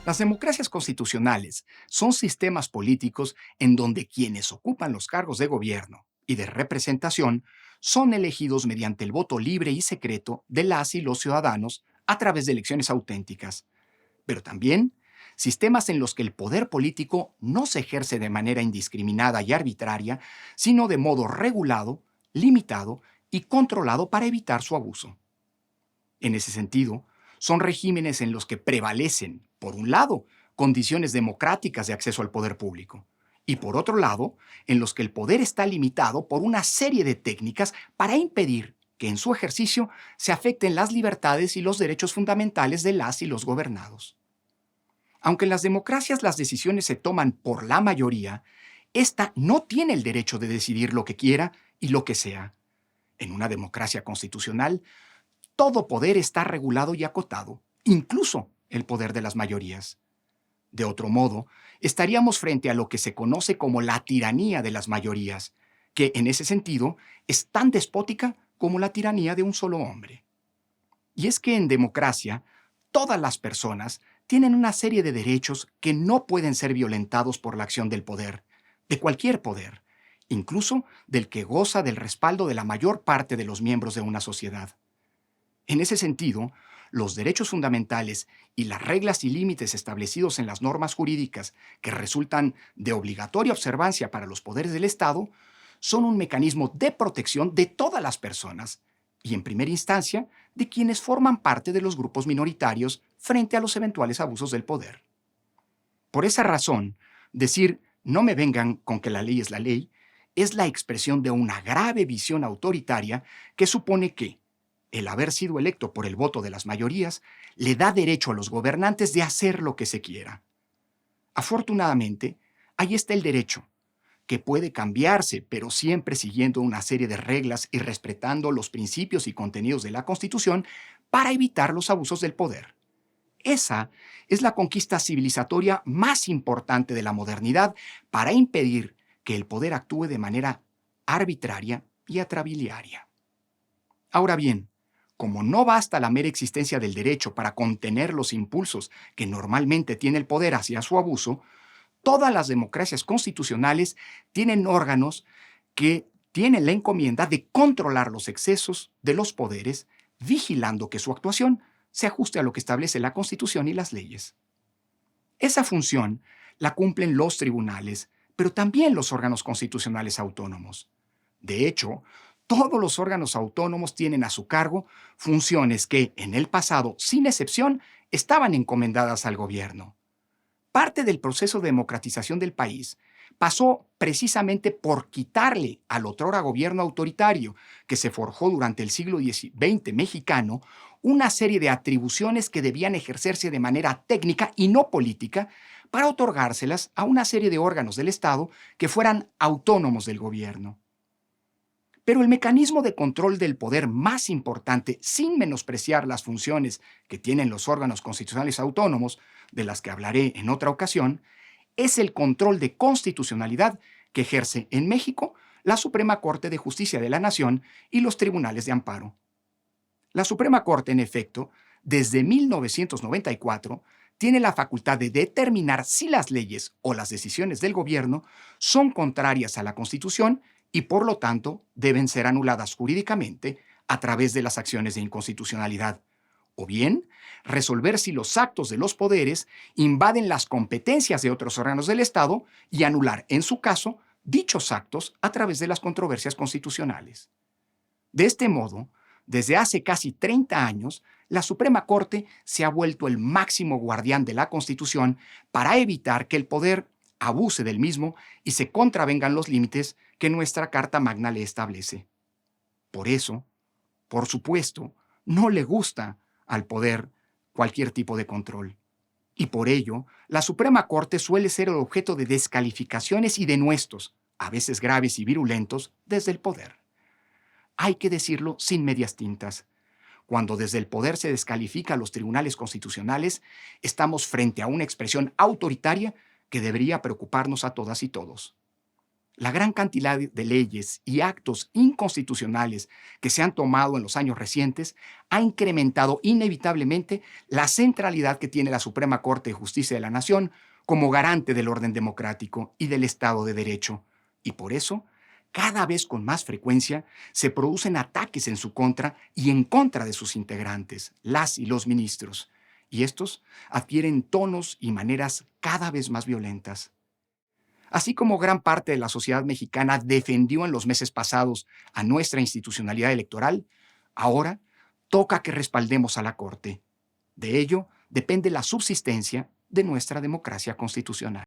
Las democracias constitucionales son sistemas políticos en donde quienes ocupan los cargos de gobierno y de representación son elegidos mediante el voto libre y secreto de las y los ciudadanos a través de elecciones auténticas, pero también sistemas en los que el poder político no se ejerce de manera indiscriminada y arbitraria, sino de modo regulado, limitado y controlado para evitar su abuso. En ese sentido, son regímenes en los que prevalecen, por un lado, condiciones democráticas de acceso al poder público, y por otro lado, en los que el poder está limitado por una serie de técnicas para impedir que en su ejercicio se afecten las libertades y los derechos fundamentales de las y los gobernados. Aunque en las democracias las decisiones se toman por la mayoría, ésta no tiene el derecho de decidir lo que quiera y lo que sea. En una democracia constitucional, todo poder está regulado y acotado, incluso el poder de las mayorías. De otro modo, estaríamos frente a lo que se conoce como la tiranía de las mayorías, que en ese sentido es tan despótica como la tiranía de un solo hombre. Y es que en democracia, todas las personas tienen una serie de derechos que no pueden ser violentados por la acción del poder, de cualquier poder, incluso del que goza del respaldo de la mayor parte de los miembros de una sociedad. En ese sentido, los derechos fundamentales y las reglas y límites establecidos en las normas jurídicas que resultan de obligatoria observancia para los poderes del Estado son un mecanismo de protección de todas las personas y, en primera instancia, de quienes forman parte de los grupos minoritarios frente a los eventuales abusos del poder. Por esa razón, decir "no me vengan con que la ley es la ley" es la expresión de una grave visión autoritaria que supone que el haber sido electo por el voto de las mayorías le da derecho a los gobernantes de hacer lo que se quiera. Afortunadamente, ahí está el derecho, que puede cambiarse, pero siempre siguiendo una serie de reglas y respetando los principios y contenidos de la Constitución para evitar los abusos del poder. Esa es la conquista civilizatoria más importante de la modernidad para impedir que el poder actúe de manera arbitraria y atrabiliaria. Ahora bien, como no basta la mera existencia del derecho para contener los impulsos que normalmente tiene el poder hacia su abuso, todas las democracias constitucionales tienen órganos que tienen la encomienda de controlar los excesos de los poderes, vigilando que su actuación se ajuste a lo que establece la Constitución y las leyes. Esa función la cumplen los tribunales, pero también los órganos constitucionales autónomos. De hecho, todos los órganos autónomos tienen a su cargo funciones que, en el pasado, sin excepción, estaban encomendadas al gobierno. Parte del proceso de democratización del país pasó precisamente por quitarle al otrora gobierno autoritario que se forjó durante el siglo XX mexicano una serie de atribuciones que debían ejercerse de manera técnica y no política para otorgárselas a una serie de órganos del Estado que fueran autónomos del gobierno. Pero el mecanismo de control del poder más importante, sin menospreciar las funciones que tienen los órganos constitucionales autónomos, de las que hablaré en otra ocasión, es el control de constitucionalidad que ejerce en México la Suprema Corte de Justicia de la Nación y los tribunales de amparo. La Suprema Corte, en efecto, desde 1994, tiene la facultad de determinar si las leyes o las decisiones del gobierno son contrarias a la Constitución y, por lo tanto, deben ser anuladas jurídicamente a través de las acciones de inconstitucionalidad, o bien resolver si los actos de los poderes invaden las competencias de otros órganos del Estado y anular, en su caso, dichos actos a través de las controversias constitucionales. De este modo, desde hace casi 30 años, la Suprema Corte se ha vuelto el máximo guardián de la Constitución para evitar que el poder abuse del mismo y se contravengan los límites que nuestra Carta Magna le establece. Por eso, por supuesto, no le gusta al poder cualquier tipo de control. Y por ello, la Suprema Corte suele ser el objeto de descalificaciones y denuestos, a veces graves y virulentos, desde el poder. Hay que decirlo sin medias tintas. Cuando desde el poder se descalifica a los tribunales constitucionales, estamos frente a una expresión autoritaria que debería preocuparnos a todas y todos. La gran cantidad de leyes y actos inconstitucionales que se han tomado en los años recientes ha incrementado inevitablemente la centralidad que tiene la Suprema Corte de Justicia de la Nación como garante del orden democrático y del Estado de Derecho. Y por eso, cada vez con más frecuencia se producen ataques en su contra y en contra de sus integrantes, las y los ministros. Y estos adquieren tonos y maneras cada vez más violentas. Así como gran parte de la sociedad mexicana defendió en los meses pasados a nuestra institucionalidad electoral, ahora toca que respaldemos a la Corte. De ello depende la subsistencia de nuestra democracia constitucional.